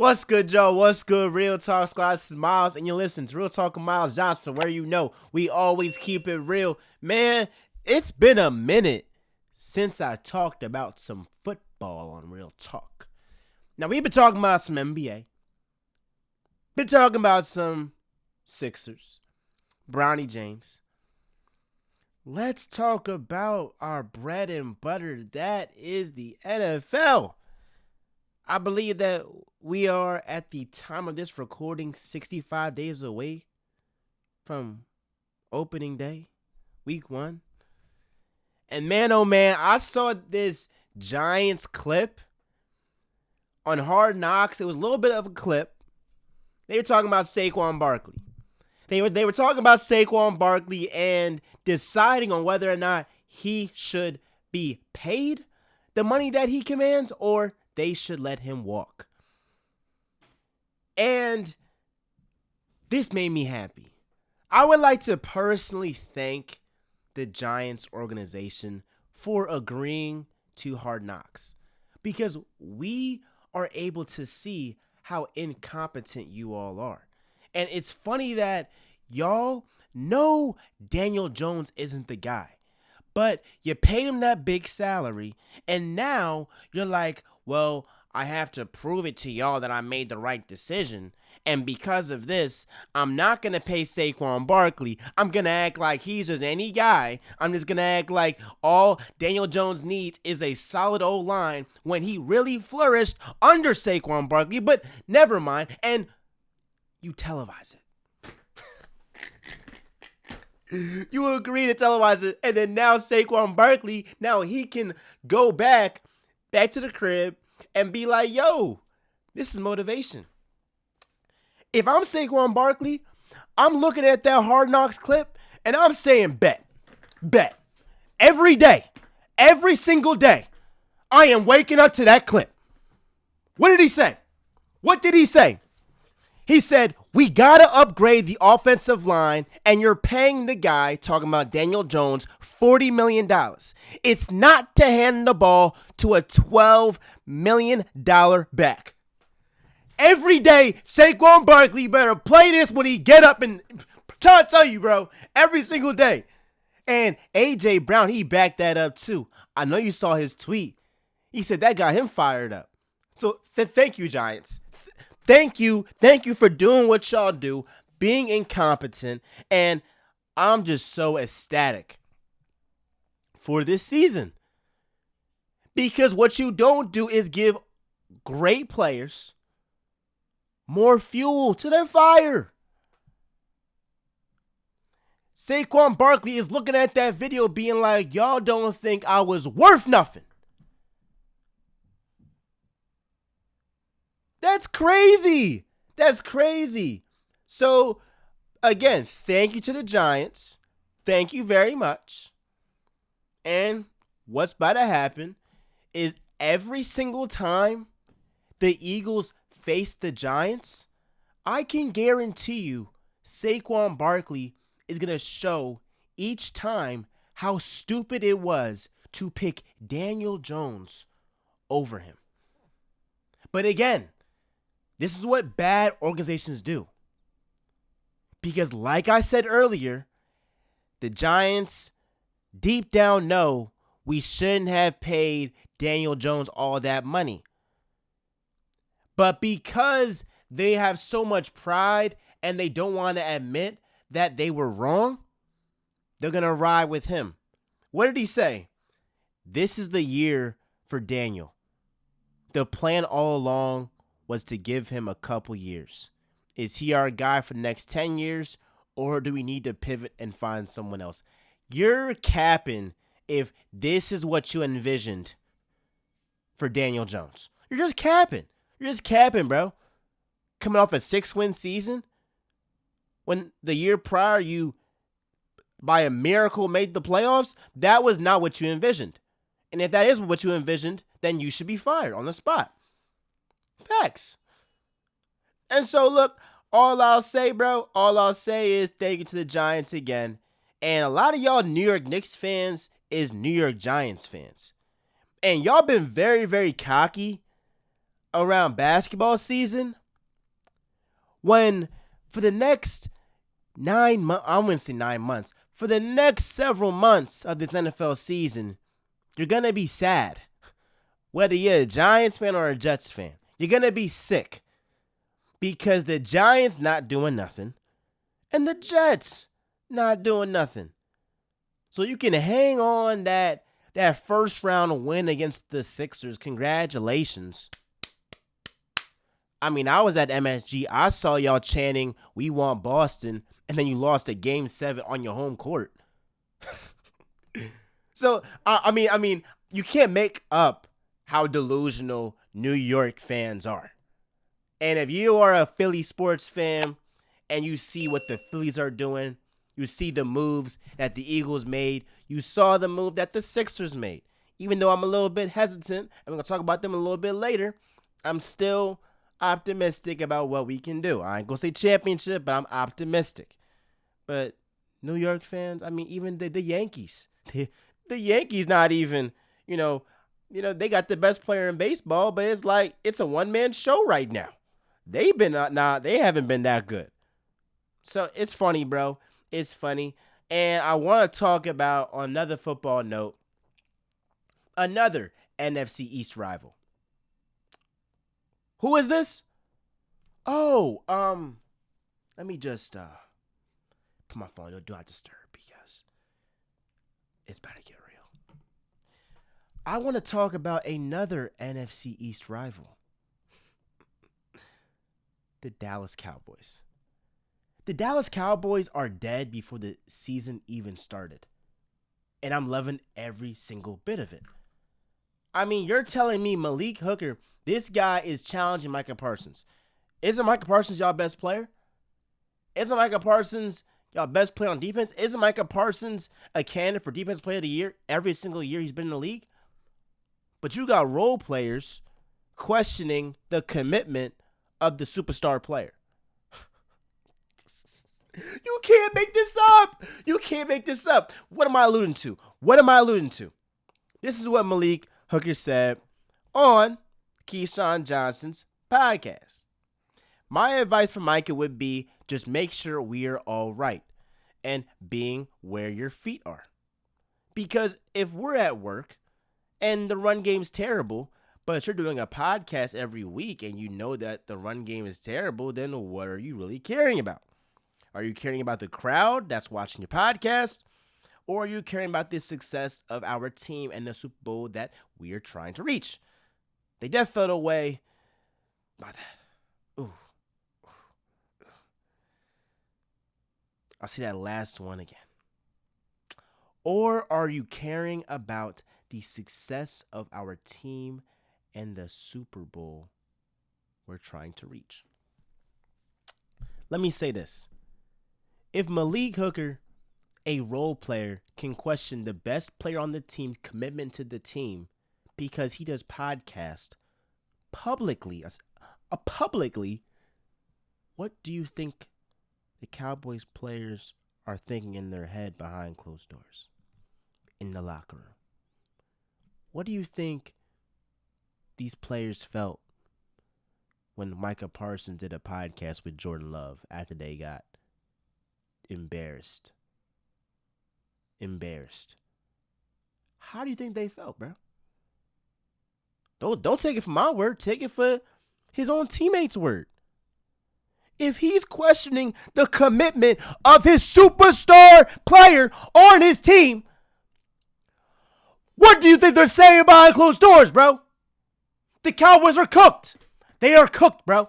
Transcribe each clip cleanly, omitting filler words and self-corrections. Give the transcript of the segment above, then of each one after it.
What's good, Joe? What's good, Real Talk Squad? This is Miles, and you listen to Real Talk with Miles Johnson, where you know we always keep it real. Man, it's been a minute since I talked about some football on Real Talk. Now, we've been talking about some NBA, been talking about some Sixers, Bronny James. Let's talk about our bread and butter. That is the NFL. I believe that we are, at the time of this recording, 65 days away from opening day, week 1. And man, oh man, I saw this Giants clip on Hard Knocks. It was a little bit of a clip. They were talking about Sequin Barkley. They were talking about Sequin Barkley and deciding on whether or not he should be paid the money that he commands or they should let him walk. And this made me happy. I would like to personally thank the Giants organization for agreeing to Hard Knocks, because we are able to see how incompetent you all are. And it's funny that y'all know Daniel Jones isn't the guy, but you paid him that big salary, and now you're like, well, I have to prove it to y'all that I made the right decision. And because of this, I'm not going to pay Sequin Barkley. I'm going to act like he's just any guy. I'm just going to act like all Daniel Jones needs is a solid O-line when he really flourished under Sequin Barkley. But never mind. And you televise it. You agree to televise it. And then now Sequin Barkley, now he can go back to the crib and be like, yo, this is motivation. If I'm Sequin Barkley, I'm looking at that Hard Knocks clip and I'm saying bet. Every day, every single day, I am waking up to that clip. What did he say? What did he say? He said, we got to upgrade the offensive line, and you're paying the guy, talking about Daniel Jones, $40 million. It's not to hand the ball to a $12 million back. Every day, Sequin Barkley better play this when he get up, and I'm trying to tell you, bro, every single day. And A.J. Brown, he backed that up too. I know you saw his tweet. He said that got him fired up. So thank you, Giants. Thank you for doing what y'all do, being incompetent, and I'm just so ecstatic for this season. Because what you don't do is give great players more fuel to their fire. Sequin Barkley is looking at that video being like, y'all don't think I was worth nothing. That's crazy. That's crazy. So, again, thank you to the Giants. Thank you very much. And what's about to happen is every single time the Eagles face the Giants, I can guarantee you Sequin Barkley is going to show each time how stupid it was to pick Daniel Jones over him. But again, this is what bad organizations do. Because like I said earlier, the Giants deep down know we shouldn't have paid Daniel Jones all that money. But because they have so much pride and they don't want to admit that they were wrong, they're going to ride with him. What did he say? This is the year for Daniel. The plan all along was to give him a couple years. Is he our guy for the next 10 years, or do we need to pivot and find someone else? You're capping if this is what you envisioned for Daniel Jones. You're just capping. You're just capping, bro. Coming off a 6-win season, when the year prior you, by a miracle, made the playoffs, that was not what you envisioned. And if that is what you envisioned, then you should be fired on the spot. Facts. And so, look, all I'll say, bro, is thank you to the Giants again. And a lot of y'all New York Knicks fans is New York Giants fans. And y'all been very, very cocky around basketball season when for the next 9 months, I wouldn't say 9 months, for the next several months of this NFL season, you're going to be sad. Whether you're a Giants fan or a Jets fan, you're going to be sick because the Giants not doing nothing and the Jets not doing nothing. So you can hang on that first round win against the Sixers. Congratulations. I mean, I was at MSG. I saw y'all chanting, "We want Boston," and then you lost a Game 7 on your home court. So, I mean, you can't make up how delusional New York fans are. And if you are a Philly sports fan and you see what the Phillies are doing, you see the moves that the Eagles made, you saw the move that the Sixers made. Even though I'm a little bit hesitant, I'm going to talk about them a little bit later, I'm still optimistic about what we can do. I ain't going to say championship, but I'm optimistic. But New York fans, I mean, even the Yankees, the Yankees not even, they got the best player in baseball, but it's like it's a one-man show right now. They haven't been that good. So it's funny, bro. It's funny. And I want to talk about, on another football note, another NFC East rival. Who is this? Oh, let me just put my phone on Do Not Disturb because it's about to get real. I want to talk about another NFC East rival. The Dallas Cowboys. The Dallas Cowboys are dead before the season even started. And I'm loving every single bit of it. I mean, you're telling me Malik Hooker, this guy is challenging Micah Parsons. Isn't Micah Parsons y'all best player? Isn't Micah Parsons y'all best player on defense? Isn't Micah Parsons a candidate for Defensive Player of the Year every single year he's been in the league? But you got role players questioning the commitment of the superstar player. You can't make this up. You can't make this up. What am I alluding to? This is what Malik Hooker said on Keyshawn Johnson's podcast. My advice for Micah would be just make sure we're all right and being where your feet are. Because if we're at work and the run game's terrible, but you're doing a podcast every week and you know that the run game is terrible, then what are you really caring about? Are you caring about the crowd that's watching your podcast? Or are you caring about the success of our team and the Super Bowl that we are trying to reach? They definitely felt away by that. Ooh. I'll see that last one again. Or are you caring about the success of our team and the Super Bowl we're trying to reach? Let me say this. If Malik Hooker, a role player, can question the best player on the team's commitment to the team because he does podcast publicly, what do you think the Cowboys players are thinking in their head behind closed doors in the locker room? What do you think these players felt when Micah Parsons did a podcast with Jordan Love after they got embarrassed? How do you think they felt, bro? Don't take it for my word. Take it for his own teammates' word. If he's questioning the commitment of his superstar player on his team, what do you think they're saying behind closed doors, bro? The Cowboys are cooked. They are cooked, bro.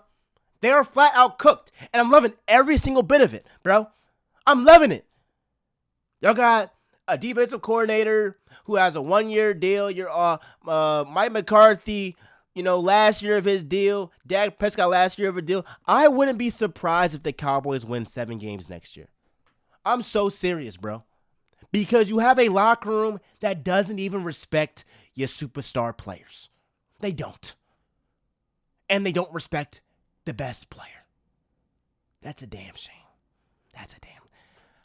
They are flat out cooked. And I'm loving every single bit of it, bro. I'm loving it. Y'all got a defensive coordinator who has a 1-year deal. Mike McCarthy, last year of his deal. Dak Prescott last year of a deal. I wouldn't be surprised if the Cowboys win 7 games next year. I'm so serious, bro. Because you have a locker room that doesn't even respect your superstar players. They don't. And they don't respect the best player. That's a damn shame.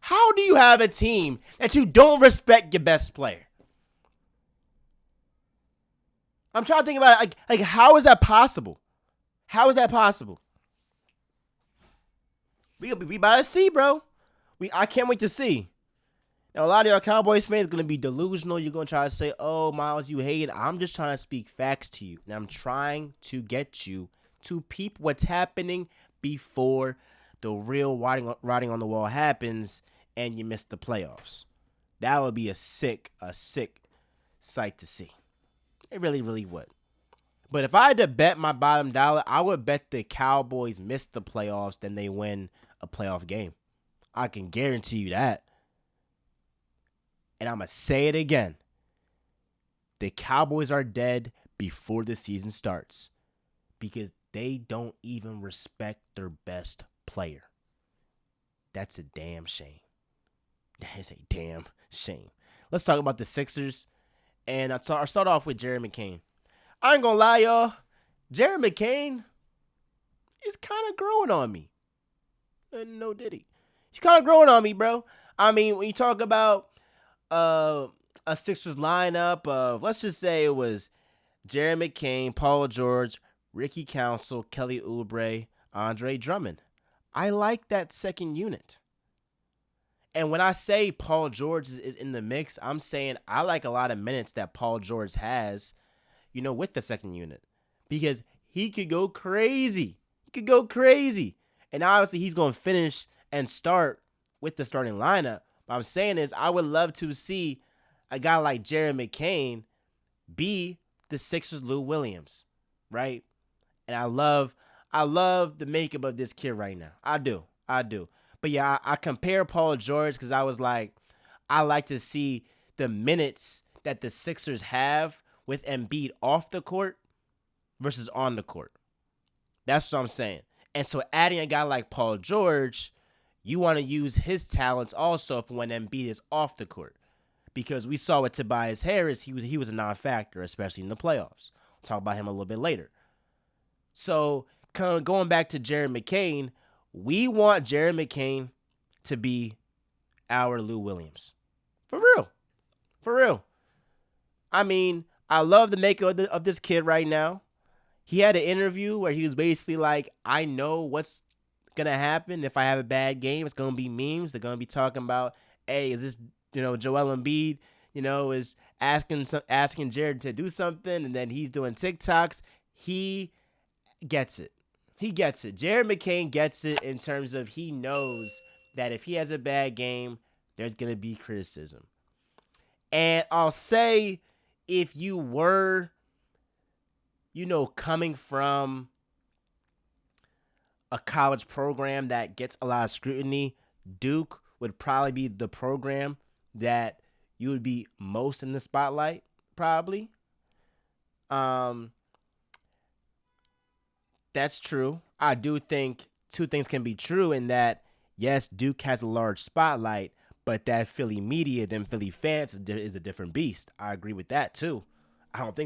How do you have a team that you don't respect your best player? I'm trying to think about it. Like how is that possible? How is that possible? We about to see, bro. I can't wait to see. Now, a lot of y'all Cowboys fans going to be delusional. You're going to try to say, oh, Miles, you hate it. I'm just trying to speak facts to you. And I'm trying to get you to peep what's happening before the real writing on the wall happens and you miss the playoffs. That would be a sick sight to see. It really, really would. But if I had to bet my bottom dollar, I would bet the Cowboys miss the playoffs than they win a playoff game. I can guarantee you that. And I'm going to say it again. The Cowboys are dead before the season starts because they don't even respect their best player. That's a damn shame. That is a damn shame. Let's talk about the Sixers. And I'll start off with Jared McCain. I ain't going to lie, y'all. Jared McCain is kind of growing on me. No diddy. He's kind of growing on me, bro. I mean, when you talk about a Sixers lineup of, let's just say it was Jared McCain, Paul George, Ricky Council, Kelly Oubre, Andre Drummond. I like that second unit. And when I say Paul George is in the mix, I'm saying I like a lot of minutes that Paul George has, with the second unit. Because he could go crazy. And obviously he's going to finish and start with the starting lineup. What I'm saying is I would love to see a guy like Jared McCain be the Sixers Lou Williams, right? And I love the makeup of this kid right now. I do. But yeah, I compare Paul George because I was like, I like to see the minutes that the Sixers have with Embiid off the court versus on the court. That's what I'm saying. And so adding a guy like Paul George, you want to use his talents also for when Embiid is off the court. Because we saw with Tobias Harris, he was a non-factor, especially in the playoffs. We'll talk about him a little bit later. So going back to Jared McCain, we want Jared McCain to be our Lou Williams. For real. I mean, I love the makeup of this kid right now. He had an interview where he was basically like, I know what's going to happen if I have a bad game. It's going to be memes. They're going to be talking about, hey, is this, Joel Embiid, is asking Jared to do something, and then he's doing TikToks. He gets it. Jared McCain gets it in terms of he knows that if he has a bad game, there's going to be criticism. And I'll say if you were, coming from a college program that gets a lot of scrutiny, Duke would probably be the program that you would be most in the spotlight, probably. That's true. I do think two things can be true in that, yes, Duke has a large spotlight, but that Philly media, them Philly fans is a different beast. I agree with that too. I don't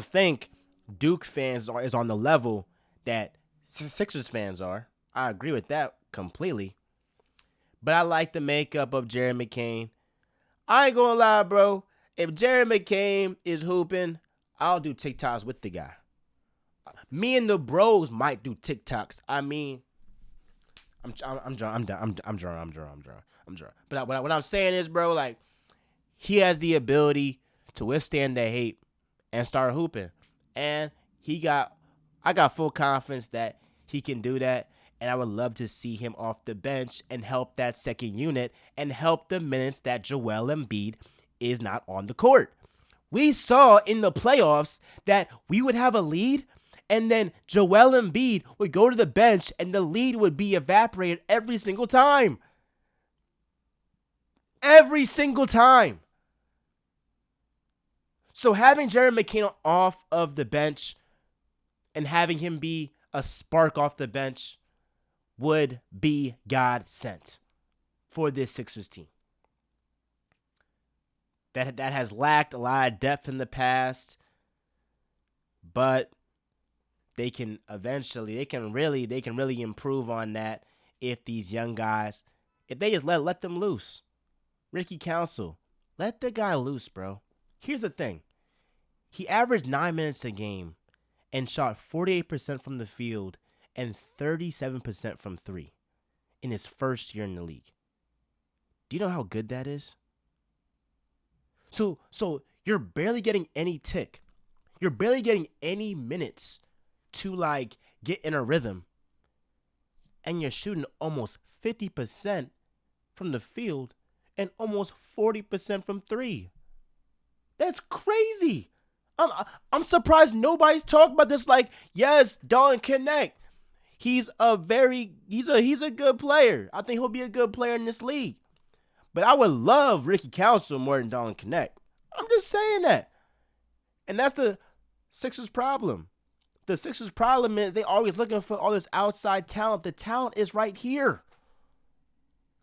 think Duke fans is on the level that Sixers fans are. I agree with that completely. But I like the makeup of Jared McCain. I ain't gonna lie, bro. If Jared McCain is hooping, I'll do TikToks with the guy. Me and the bros might do TikToks. I mean, I'm drunk. But what I'm saying is, bro, like, he has the ability to withstand the hate and start hooping. And I got full confidence that he can do that. And I would love to see him off the bench and help that second unit and help the minutes that Joel Embiid is not on the court. We saw in the playoffs that we would have a lead and then Joel Embiid would go to the bench and the lead would be evaporated every single time. Every single time. So having Jared McCain off of the bench and having him be a spark off the bench would be God sent for this Sixers team. That has lacked a lot of depth in the past, but they can really improve on that if these young guys, if they just let them loose. Ricky Council, let the guy loose, bro. Here's the thing. He averaged 9 minutes a game and shot 48% from the field and 37% from three in his first year in the league. Do you know how good that is? So you're barely getting any tick. You're barely getting any minutes to like get in a rhythm. And you're shooting almost 50% from the field and almost 40% from three. That's crazy. I'm surprised nobody's talking about this. Like, yes, Dalton Knecht. He's a good player. I think he'll be a good player in this league. But I would love Ricky Council more than Dalton Knecht. I'm just saying that. And that's the Sixers' problem. The Sixers' problem is they always looking for all this outside talent. The talent is right here.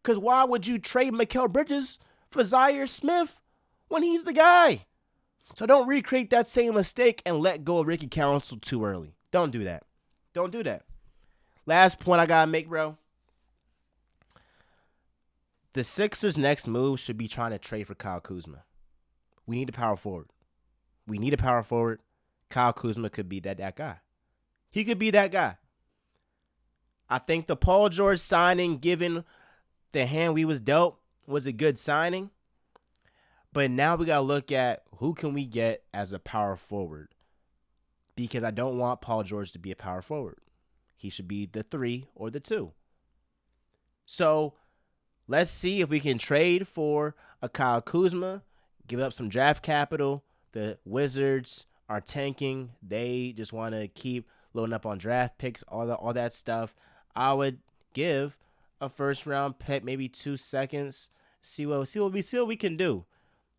Because why would you trade Mikal Bridges for Zaire Smith when he's the guy? So don't recreate that same mistake and let go of Ricky Council too early. Don't do that. Don't do that. Last point I got to make, bro. The Sixers' next move should be trying to trade for Kyle Kuzma. We need a power forward. We need a power forward. Kyle Kuzma could be that guy. He could be that guy. I think the Paul George signing, given the hand we was dealt, was a good signing. But now we got to look at who can we get as a power forward. Because I don't want Paul George to be a power forward. He should be the 3 or the 2. So let's see if we can trade for a Kyle Kuzma, give up some draft capital. The Wizards are tanking. They just want to keep loading up on draft picks, all that stuff. I would give a first-round pick, maybe 2 seconds. See what we can do.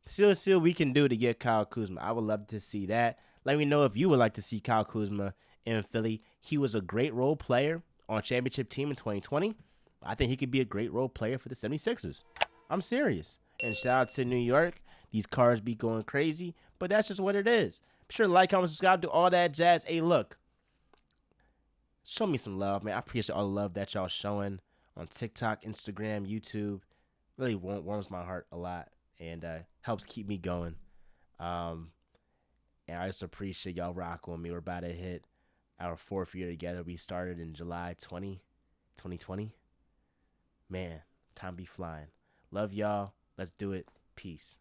See what we can do to get Kyle Kuzma. I would love to see that. Let me know if you would like to see Kyle Kuzma in Philly. He was a great role player on a championship team in 2020. I think he could be a great role player for the 76ers. I'm serious. And shout out to New York. These cars be going crazy, but that's just what it is. Be sure to like, comment, subscribe, do all that jazz. Hey, look. Show me some love, man. I appreciate all the love that y'all showing on TikTok, Instagram, YouTube. Really warms my heart a lot and helps keep me going. And I just appreciate y'all rocking with me. We're about to hit our 4th year together. We started in July 2020. Man, time be flying. Love y'all. Let's do it. Peace.